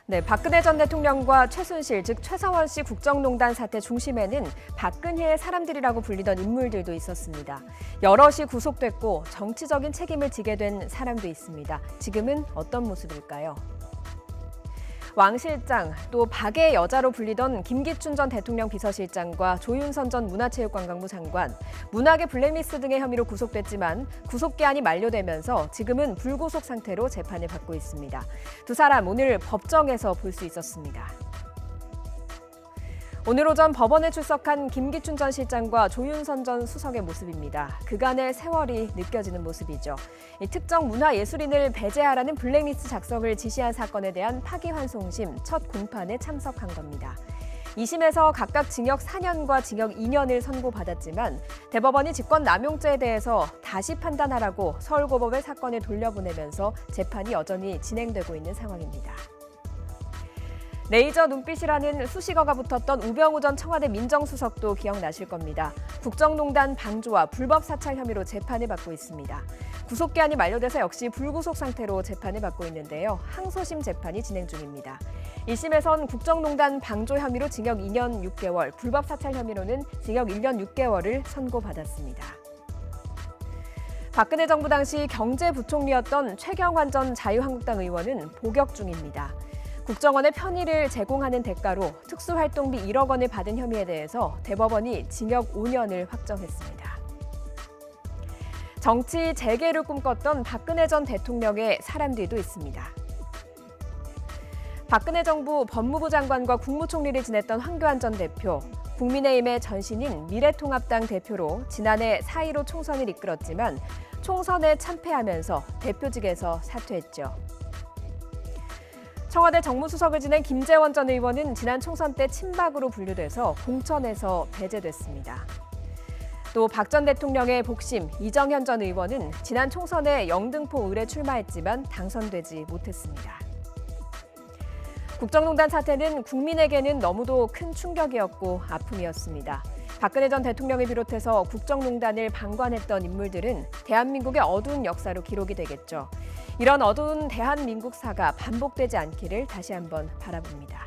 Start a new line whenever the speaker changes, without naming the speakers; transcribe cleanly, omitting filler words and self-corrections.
네, 박근혜 전 대통령과 최순실, 즉 최서원 씨 국정농단 사태 중심에는 박근혜의 사람들이라고 불리던 인물들도 있었습니다. 여럿이 구속됐고 정치적인 책임을 지게 된 사람도 있습니다. 지금은 어떤 모습일까요? 왕 실장, 또 박의 여자로 불리던 김기춘 전 대통령 비서실장과 조윤선 전 문화체육관광부 장관, 문학의 블랙리스트 등의 혐의로 구속됐지만 구속기한이 만료되면서 지금은 불구속 상태로 재판을 받고 있습니다. 두 사람 오늘 법정에서 볼 수 있었습니다. 오늘 오전 법원에 출석한 김기춘 전 실장과 조윤선 전 수석의 모습입니다. 그간의 세월이 느껴지는 모습이죠. 특정 문화예술인을 배제하라는 블랙리스트 작성을 지시한 사건에 대한 파기환송심 첫 공판에 참석한 겁니다. 2심에서 각각 징역 4년과 징역 2년을 선고받았지만 대법원이 직권남용죄에 대해서 다시 판단하라고 서울고법에 사건을 돌려보내면서 재판이 여전히 진행되고 있는 상황입니다. 레이저 눈빛이라는 수식어가 붙었던 우병우 전 청와대 민정수석도 기억나실 겁니다. 국정농단 방조와 불법 사찰 혐의로 재판을 받고 있습니다. 구속기한이 만료돼서 역시 불구속 상태로 재판을 받고 있는데요. 항소심 재판이 진행 중입니다. 1심에선 국정농단 방조 혐의로 징역 2년 6개월, 불법 사찰 혐의로는 징역 1년 6개월을 선고받았습니다. 박근혜 정부 당시 경제부총리였던 최경환 전 자유한국당 의원은 복역 중입니다. 국정원의 편의를 제공하는 대가로 특수활동비 1억 원을 받은 혐의에 대해서 대법원이 징역 5년을 확정했습니다. 정치 재개를 꿈꿨던 박근혜 전 대통령의 사람들도 있습니다. 박근혜 정부 법무부 장관과 국무총리를 지냈던 황교안 전 대표, 국민의힘의 전신인 미래통합당 대표로 지난해 4.15 총선을 이끌었지만 총선에 참패하면서 대표직에서 사퇴했죠. 청와대 정무수석을 지낸 김재원 전 의원은 지난 총선 때 친박으로 분류돼서 공천에서 배제됐습니다. 또 박 전 대통령의 복심 이정현 전 의원은 지난 총선에 영등포 을에 출마했지만 당선되지 못했습니다. 국정농단 사태는 국민에게는 너무도 큰 충격이었고 아픔이었습니다. 박근혜 전 대통령을 비롯해서 국정농단을 방관했던 인물들은 대한민국의 어두운 역사로 기록이 되겠죠. 이런 어두운 대한민국사가 반복되지 않기를 다시 한번 바라봅니다.